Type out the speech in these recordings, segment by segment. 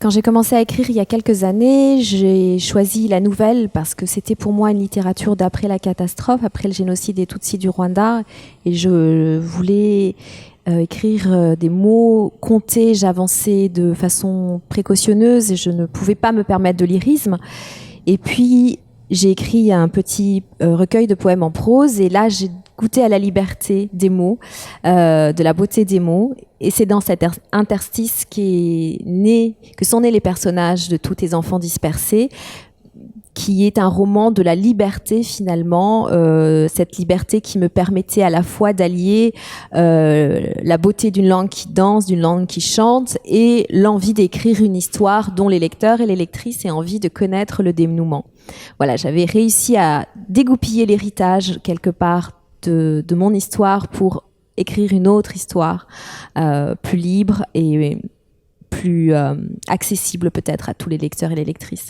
Quand j'ai commencé à écrire il y a quelques années, j'ai choisi la nouvelle parce que c'était pour moi une littérature d'après la catastrophe, après le génocide des Tutsis du Rwanda. Et je voulais écrire des mots comptés, j'avançais de façon précautionneuse et je ne pouvais pas me permettre de lyrisme. Et puis, j'ai écrit un petit recueil de poèmes en prose et là, j'ai goûté à la liberté des mots, de la beauté des mots. Et c'est dans cet interstice que sont nés les personnages de Tous tes enfants dispersés, qui est un roman de la liberté finalement, cette liberté qui me permettait à la fois d'allier la beauté d'une langue qui danse, d'une langue qui chante, et l'envie d'écrire une histoire dont les lecteurs et les lectrices aient envie de connaître le dénouement. Voilà, j'avais réussi à dégoupiller l'héritage quelque part de mon histoire pour écrire une autre histoire plus libre et plus accessible peut-être à tous les lecteurs et les lectrices.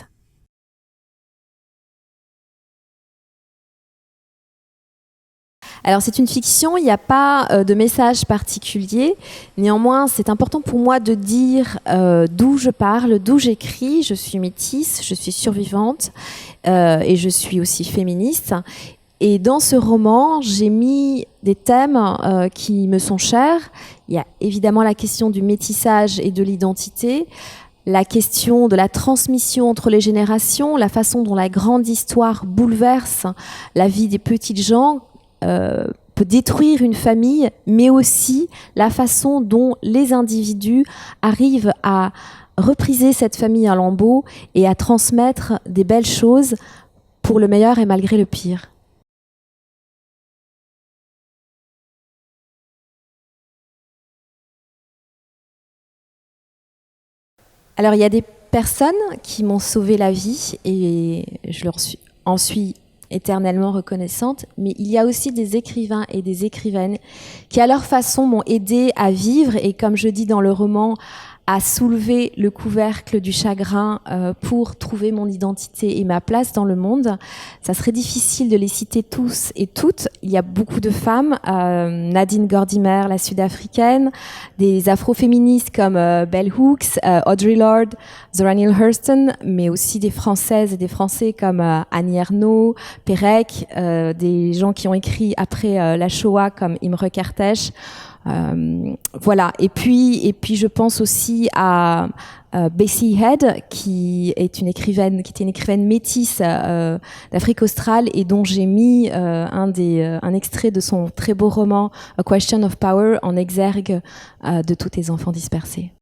Alors c'est une fiction, il n'y a pas de message particulier. Néanmoins, c'est important pour moi de dire d'où je parle, d'où j'écris. Je suis métisse, je suis survivante et je suis aussi féministe. Et dans ce roman, j'ai mis des thèmes qui me sont chers. Il y a évidemment la question du métissage et de l'identité, la question de la transmission entre les générations, la façon dont la grande histoire bouleverse la vie des petites gens, peut détruire une famille, mais aussi la façon dont les individus arrivent à repriser cette famille en lambeaux et à transmettre des belles choses pour le meilleur et malgré le pire. Alors il y a des personnes qui m'ont sauvé la vie et je leur en suis éternellement reconnaissante, mais il y a aussi des écrivains et des écrivaines qui à leur façon m'ont aidé à vivre et comme je dis dans le roman, à soulever le couvercle du chagrin pour trouver mon identité et ma place dans le monde. Ça serait difficile de les citer tous et toutes. Il y a beaucoup de femmes, Nadine Gordimer, la sud-africaine, des afroféministes comme Bell Hooks, Audre Lorde, Zora Neale Hurston, mais aussi des Françaises et des Français comme Annie Ernaux, Pérec, des gens qui ont écrit après la Shoah comme Imre Kertész. Voilà. Et puis je pense aussi à Bessie Head, qui était une écrivaine métisse d'Afrique australe et dont j'ai mis un extrait de son très beau roman A Question of Power en exergue de Tous tes enfants dispersés.